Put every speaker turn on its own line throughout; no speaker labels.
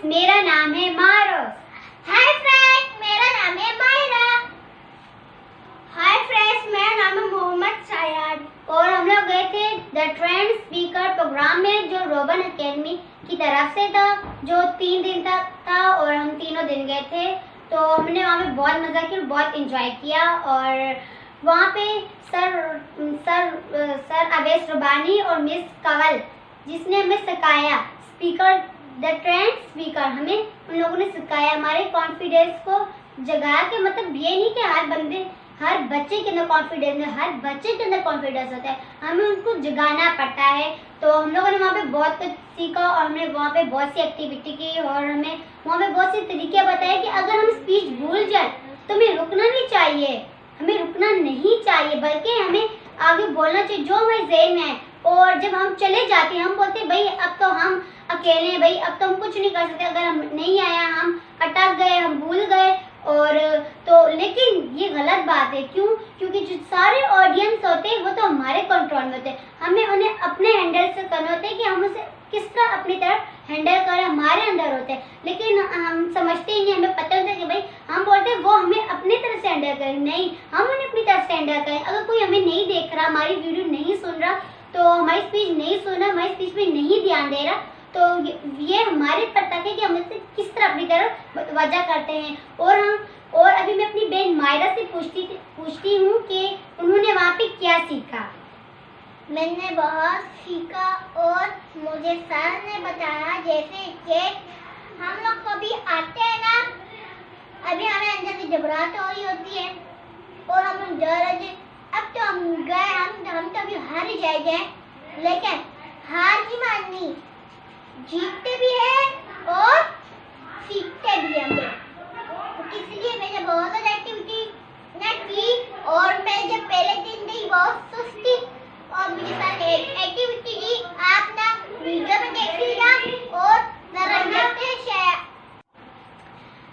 मेरा नाम है मारस।
हाय फ्रेंड्स, मेरा नाम है मायरा। हाय फ्रेंड्स, मेरा नाम है मोहम्मद सायाद।
और हम लोग गए थे द ट्रेंड स्पीकर प्रोग्राम में जो रोबन एकेडमी की तरफ से था, जो 3 दिन तक था और हम तीनों दिन गए थे। तो हमने वहाँ पे बहुत मज़ा किया, बहुत इंजॉय किया। और वहाँ पे सर अवैस रुबानी और मिस कंवल जिसने हमें सिखाया स्पीकर, द ट्रेंड स्पीकर, हमें उन लोगों ने सिखाया, हमारे कॉन्फिडेंस को जगाया। कि मतलब ये नहीं कि हर बच्चे के अंदर कॉन्फिडेंस है, हर बच्चे के अंदर कॉन्फिडेंस होता है, हमें उनको जगाना पड़ता है। तो हम लोगों ने वहाँ पे बहुत कुछ सीखा और हमने वहाँ पे बहुत सी एक्टिविटी की और हमें वहाँ पे बहुत से तरीके बताए कि अगर हम स्पीच भूल जाए तो हमें रुकना नहीं चाहिए, हमें रुकना नहीं चाहिए, बल्कि हमें आगे बोलना चाहिए जो हमारे ज़हन में है। और जब हम चले जाते हैं हम बोलते हैं भाई अब तो हम अकेले हैं, भाई अब तो हम कुछ नहीं कर सकते, अगर हम नहीं आया, हम अटक गए, हम भूल गए। और तो लेकिन ये गलत बात है। क्यों? क्योंकि जो सारे ऑडियंस होते हैं वो तो हमारे कंट्रोल में होते हैं, हमें उन्हें अपने हैंडल से करना होता है कि हम उसे किस तरह अपनी तरफ हैंडल करें, हमारे अंदर होते हैं। लेकिन हम समझते ही नहीं, हमें पता होता है कि भाई हम बोलते हैं वो हमें अपनी तरफ से हैंडल करें, नहीं हम उन्हें अपनी तरफ से हैंडल करें। अगर कोई हमें नहीं देख रहा, हमारी वीडियो नहीं सुन रहा, तो हमारी स्पीच नहीं सुन रहा, हमारी स्पीच में नहीं ध्यान दे रहा, तो ये हमारे पर तक है कि हम इसे किस तरह अपनी तरफ वजह करते हैं। और अभी मैं अपनी बहन मायरा से पूछती हूँ कि उन्होंने वहाँ पे क्या सीखा।
मैंने बहुत सीखा और मुझे सर ने बताया जैसे कि हम लोग कभी आते हैं ना, अभी हमें अंदर से घबराहट हो रही होती है और हम डर रहे, अब तो हम गए, हम तो अभी हार ही जाएंगे, लेकिन हार नहीं माननी, जीतते भी है और सीखते भी हैं। इसलिए मैंने बहुत सारी एक्टिविटी ना की और मैं जब पहले दिन गई बहुत सुस्ती और मुझे साथ एक्टिविटी की, आप ना वीडियो में देख लीजिएगा और जरा देखते हैं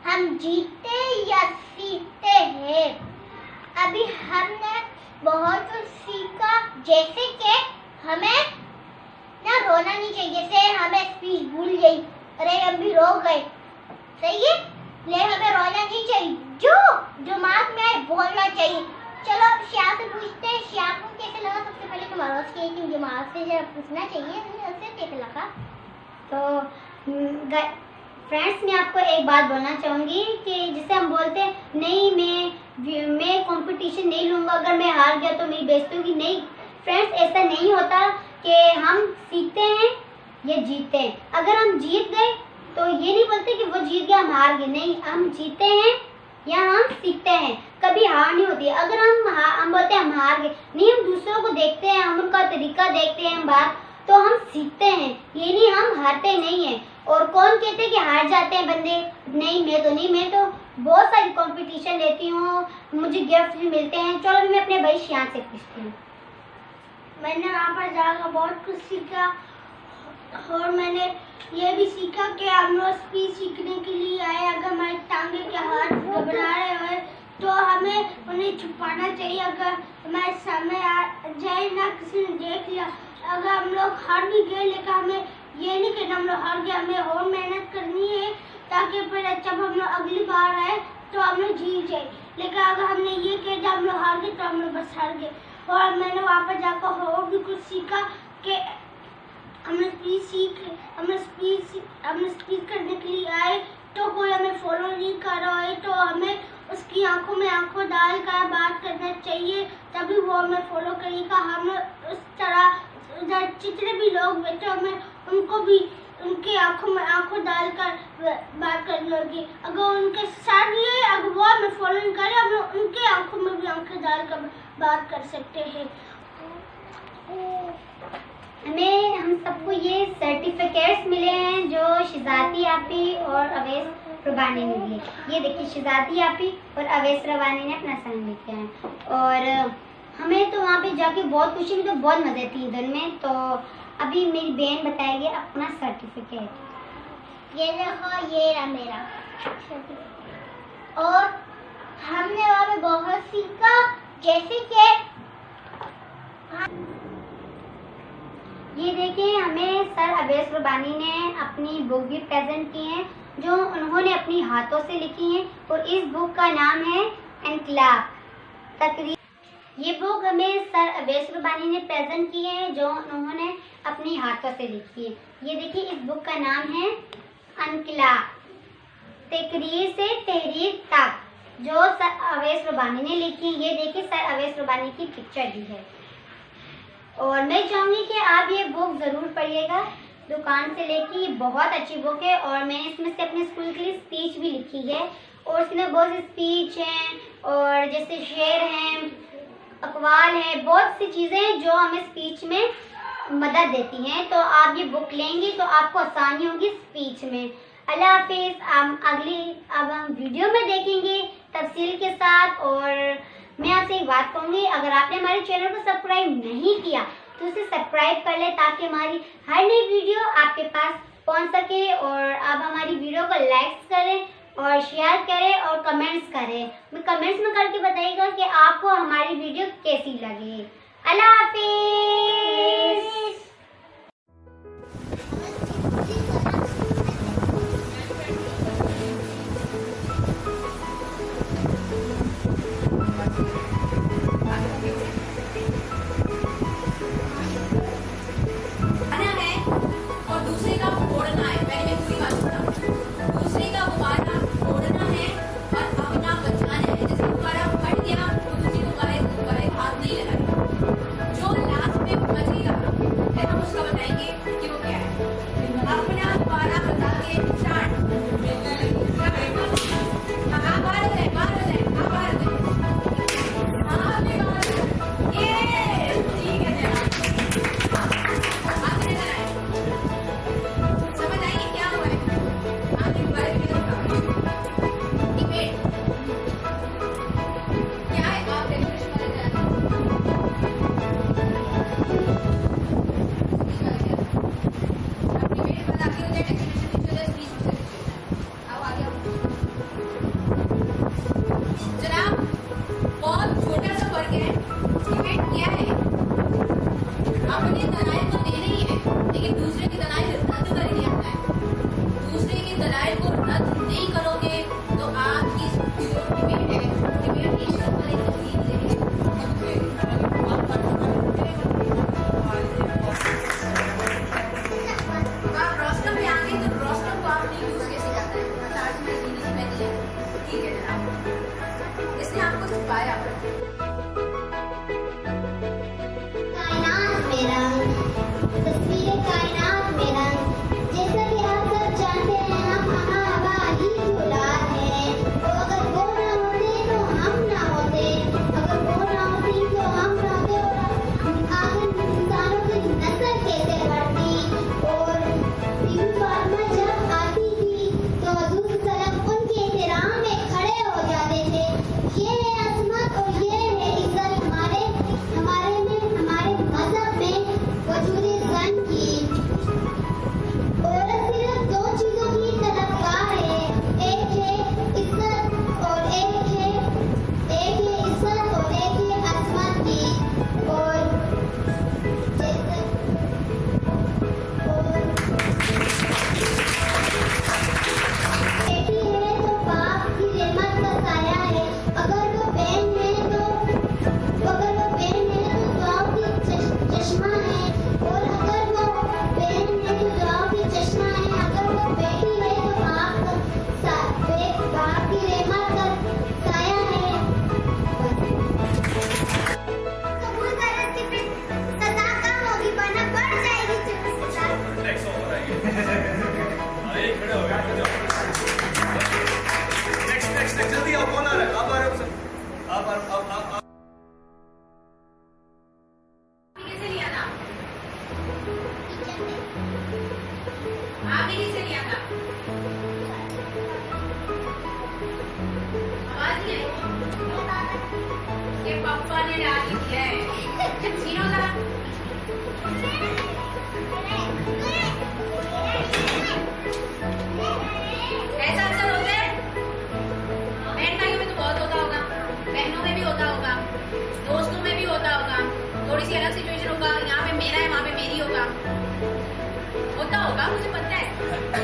हम जीतते या सीखते हैं। अभी हमने बहुत कुछ सीखा, जैसे कि हमें ना रोना नहीं चाहिए, जैसे हमें स्पीच भूल गई, अरे हम भी रो गए, सही है, ले हमें रोना नहीं चाहिए, जो दिमाग में आए बोलना चाहिए। चलो अब श्याम से पूछते हैं, श्याम को कैसे लगा? सबसे पहले तुम्हारा उसके दिमाग से जरा पूछना चाहिए, उससे कैसे लगा?
तो फ्रेंड्स, मैं आपको एक बात बोलना चाहूँगी कि जैसे हम बोलते हैं नहीं मैं कंपटीशन नहीं लूँगा, अगर मैं हार गया तो मेरी बेइज्जती होगी। नहीं फ्रेंड्स, ऐसा नहीं होता कि हम सीखते हैं या जीतते हैं। अगर हम जीत गए तो ये नहीं बोलते कि वो जीत गया हम हार गए, नहीं, हम जीते हैं या हम सीखते हैं, कभी हार नहीं होती है। अगर हम बोलते हैं हम हार गए, नहीं, हम दूसरों को देखते हैं, हम उनका तरीका देखते हैं, हम बात, तो हम सीखते हैं, ये नहीं हम हारते नहीं हैं। और कौन कहते हैं कि हार जाते हैं बंदे? नहीं, मैं तो बहुत सारी कंपटीशन लेती हूँ, मुझे गिफ्ट भी मिलते हैं। चलो मैं अपने भाई श्याम से पूछती हूँ।
मैंने वहाँ पर जाकर बहुत कुछ सीखा और मैंने ये भी सीखा कि हम लोग स्पीच सीखने के लिए आए, अगर हमारे टांगे के हाथ घबरा रहे हो तो हमें उन्हें छुपाना चाहिए। अगर हमारे सामने आ जाए ना, किसी ने देख लिया, अगर हम लोग हार भी गए, लेकिन हमें ये नहीं कहना हम लोग हार गए, हमें और मेहनत करनी है ताकि फिर जब हम लोग अगली बार आए तो हम लोग जीत जाए। लेकिन अगर हमने ये कह दिया हम लोग हार गए तो हम लोग बस हार गए। और मैंने वहाँ पर जाकर और भी कुछ सीखा कि हमने स्पीच करने के लिए आए तो कोई हमें फॉलो नहीं कर रहा है तो हमें उसकी आंखों में आंखों डाल कर बात करना चाहिए, तभी वो हमें फॉलो करेगा। हमें उस तरह जितने भी लोग बैठे हमें उनको भी उनकी आंखों में आंखों डालकर बात करनी होगी। अगर उनके साथ ये अगर वो हमें फॉलो नहीं करे, हम उनके आंखों में भी आंखें डालकर बात कर सकते हैं।
हम सबको ये सर्टिफिकेट्स मिले हैं जो शिजाती आपी और अवैस रुबानी ने दिए। ये देखिए, शिजाती आपी और अवैस रुबानी ने अपना साइन लिखे हैं। और हमें तो वहाँ पे जाके बहुत खुशी हुई, तो बहुत मजे 3 दिन में। तो अभी मेरी बहन बताएगी अपना सर्टिफिकेट।
ये देखो, ये रहा मेरा। और हमने वहाँ पे बहुत सीखा, जैसे कि
ये देखिए, हमें सर अवैस रुबानी ने अपनी बुक भी प्रेजेंट की है जो उन्होंने अपनी हाथों से लिखी है और इस बुक का नाम है इनकलाब तकरीर। ये बुक हमें सर अवैस रुबानी ने प्रेजेंट की है जो उन्होंने अपनी हाथों से लिखी है। ये देखिए, इस बुक का नाम है इनकलाब तकरीर से तहरीर तक, जो सर अवैस रुबानी ने लिखी है। ये देखिए, सर अवैस रुबानी की पिक्चर भी है। और मैं चाहूँगी कि आप ये बुक ज़रूर पढ़िएगा दुकान से लेके। बहुत अच्छी बुक है और मैंने इसमें से अपने स्कूल के लिए स्पीच भी लिखी है और इसमें बहुत सी स्पीच हैं और जैसे शेर हैं, अकवाल है, बहुत सी चीज़ें हैं जो हमें स्पीच में मदद देती हैं। तो आप ये बुक लेंगे तो आपको आसानी होगी स्पीच में। अल्लाह हाफिज़। अब हम वीडियो में देखेंगे तफसील के साथ। और मैं आपसे एक बात कहूँगी, अगर आपने हमारे चैनल को सब्सक्राइब नहीं किया तो उसे सब्सक्राइब कर ले ताकि हमारी हर नई वीडियो आपके पास पहुँच सके। और आप हमारी वीडियो को लाइक करें और शेयर करें और कमेंट्स करें। मैं कमेंट्स में करके बताइएगा कि आपको हमारी वीडियो कैसी लगी। अल्लाह हाफिज़।
पापा ने डाली है। छीनो जरा। कैसा अक्सर होते हैं? बहन भाइयों में तो बहुत होता होगा, बहनों में भी होता होगा, दोस्तों में भी होता होगा, थोड़ी सी अलग सिचुएशन होगा, यहाँ पे मेरा है वहाँ पे मेरी होगा। मुझे पता है,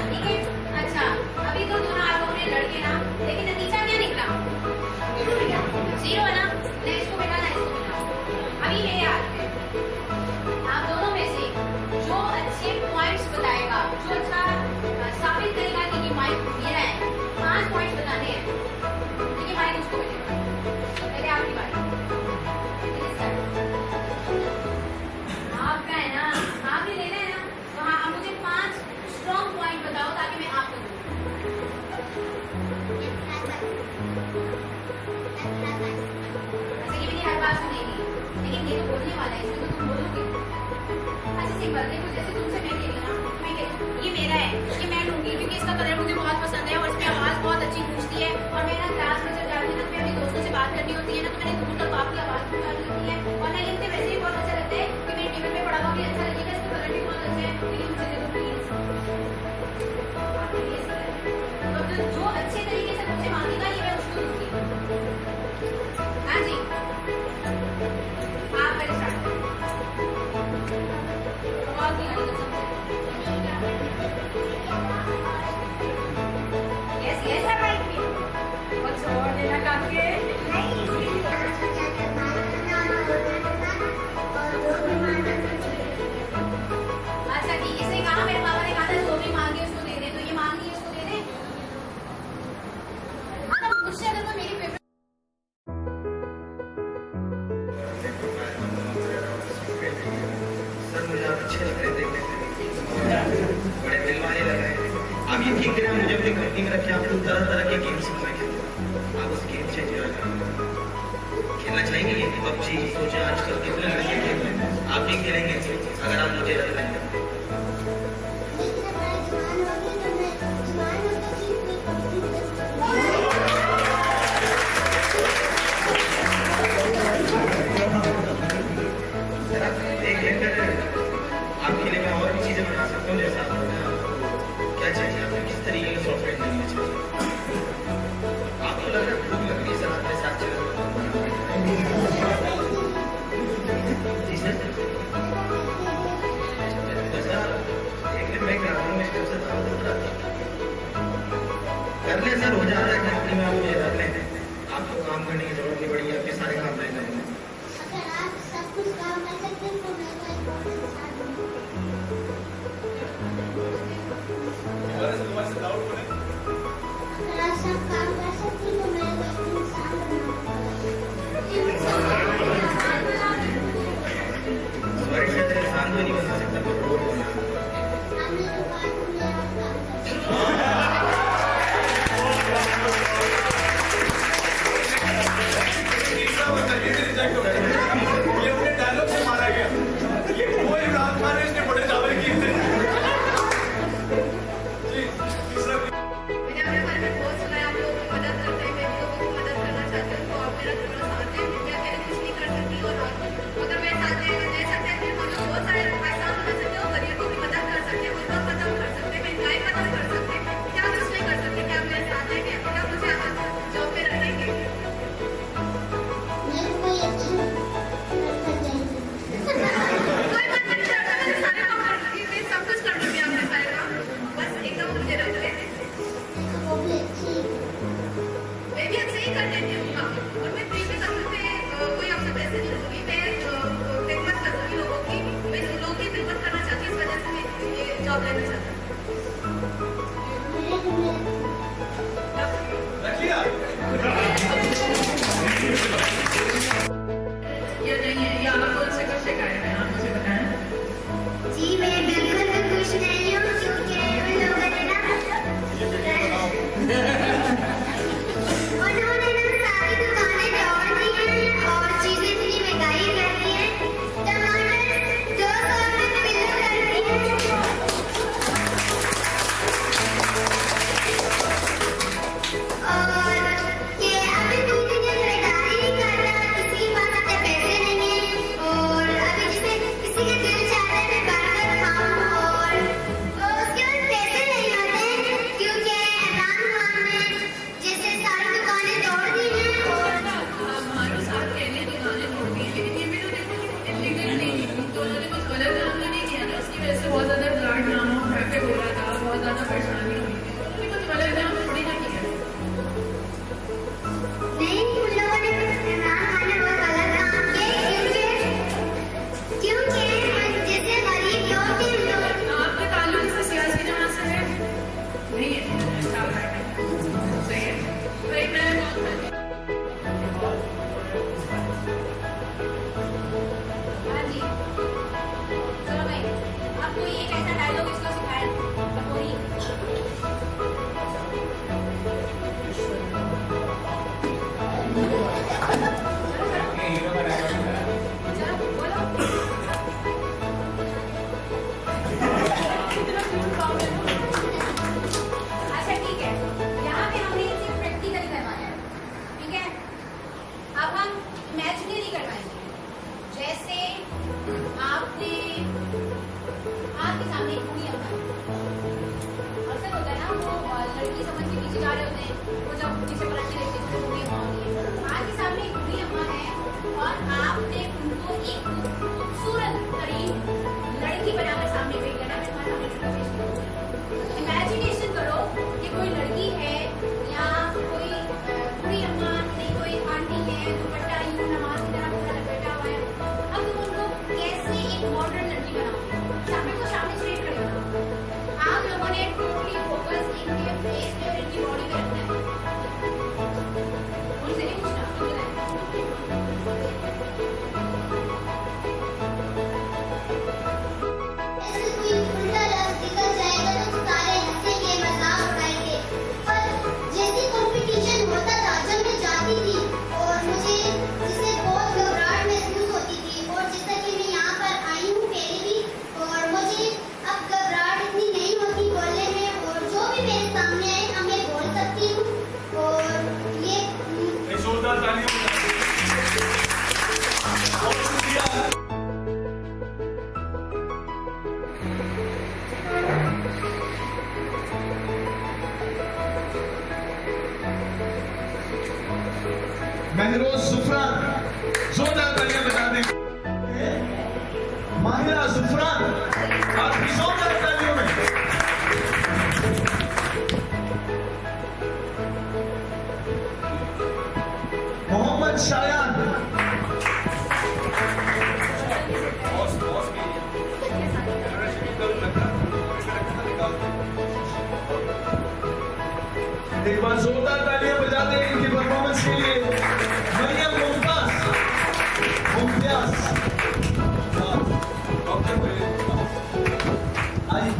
ठीक है। अच्छा, अभी तो दोनों आप लोगों ने लड़के ना, लेकिन नतीजा क्या निकला? 0 है ना? नहीं, इसको बैठाना, इसको बैठाना। अभी मेरे हाथ में आप दोनों में से जो अच्छे पॉइंट्स बताएगा, जो अच्छा साबित करेगा कि ये माइक मेरा है, 5 पॉइंट्स बताने हैं, ठीक है। माइक उसको मिलेगा। पहले आपकी बारी, आपका है ना, आपने लेना है ना, तो हाँ, आप मुझे 5 स्ट्रॉन्ग पॉइंट बताओ ताकि मैं आपको दूँ। अच्छा, ये मेरी हर बात सुनेगी, लेकिन ये तो बोलने वाला है, इसमें तो तुम बोलोगे। अच्छा, सिंपल, देखो जैसे तुमसे मैं कह रही हूँ ना, मैं कह रही हूँ ये मेरा है, ये मैं लूंगी क्योंकि इसका कलर मुझे बहुत पसंद है और इसकी आवाज़ बहुत अच्छी गूंजती है। और मैं ना क्लास में जब जाती हूँ ना, मैं अपने दोस्तों से बात करनी होती है ना, तो मैंने दूर तक आपकी आवाज़ पहुँचानी होती है। और ना लिखते वैसे ही बहुत अच्छा लगता है कि मेरे टेबल पे पड़ा हुआ भी अच्छा लगेगा, इसका कलर भी बहुत अच्छा है, लेकिन मुझे दे दो प्लीज। तो जो अच्छे तरीके से मुझे मांगेगा ये मैं उसको दूंगी। हाँ जी, आप पहले स्टार्ट करें। बहुत ही यस यस है भाई, और छोड़ देना काफी है। अच्छा ठीक है, इसने कहा, मेरे पापा ने कहा था जो भी मांगे उसको दे दे, तो ये मांगी उसको दे दे। मतलब मुझसे अगर कोई मेरी फेवरेट
सर मुझे आप अच्छे लग रहे देखने में, बड़े दिल वाले लग रहे हैं। आप ये ठीक करें, मुझे अपनी कंपनी में रखें, आप लोग तरह तरह के गेम्स सिखाएंगे, आप उस गेम से एंजॉय करेंगे। खेलना चाहेंगे ये पबजी, सोचे आजकल कितने लड़के खेल रहे हैं, आप भी खेलेंगे अगर आप मुझे रख लेंगे। सर आप देख लेकर आप खेले में और भी चीजें बना सकते हो, जैसा आप क्या चाहिए, आपको किस तरीके का सॉफ्टवेयर चाहिए। आपको लग रहा है भूख लग रही है सर, आपके साथ चलो। जी सर, सर एक दिन मैं कर रहा हूँ, इस तरह से कर ले सर, हो जा रहा है कंपनी में, आप मुझे रख लें, आपको काम करने की जरूरत नहीं पड़ी, आपके सारे काम मैं करूँगा।
अगर आप सब कुछ काम कर सकते हैं तो मैं तो एक बहुत इंसान हूँ। अगर आप सब काम कर सकते हैं तो मैं तो एक इंसान बनूंगा।
सॉरी सर, इंसान तो नहीं बना सकता, पर रोड बना।
हमने तो बात किया और काम कर
ये अपने डायलॉग से मारा गया, ये कोई
लड़की समझ के पीछे जा रहे होते हैं, वो जब पीछे पलट के देखते हैं तो बूढ़ी अम्मा होती है। आपके सामने एक बूढ़ी अम्मा है और आपने उनको एक खूबसूरत तरीन लड़की बनाकर सामने भेज दिया ना, तुम्हारे सामने छोटा पेश करो। इमेजिनेशन करो कि कोई लड़की है या कोई बूढ़ी अम्मा नहीं, कोई आंटी है, दुपट्टा यूं नमाज की तरह पूरा लपेटा हुआ है। अब तुम उनको कैसे एक मॉडर्न लड़की बनाओगे? सामने को सामने स्ट्रेट खड़े होना। आप लोगों ने टोटली फोकस इनके फेस पे और इनकी बॉडी पे रखना है। उनसे नहीं पूछना, मुझे नहीं।
ऐसे कोई उल्टा लफ्ज निकल जाएगा तो सारे हंसेंगे, मजाक उड़ाएंगे। पर जैसे कंपटीशन होता था, जब मैं जाती थी और मुझे जिससे बहुत घबराहट महसूस होती थी, और जैसा कि मैं यहाँ पर आई हूँ पहले भी, और मुझे अब घबराहट इतनी नहीं होती बोलने में, और जो भी मेरे सामने आए अब मैं बोल सकती हूँ। और ये
एक जोरदार तालियां बजा दें। बहुत शुक्रिया। महरोज जुफरान, जोरदार तालियां बजा दें। माहिरा जुफरान, आपकी जोरदार तालियों में। मोहम्मद शायान, एक बार जोरदार तालियां बजा दें इनकी परफॉर्मेंस के लिए। मरियम मुमताज, डॉक्टर आइए।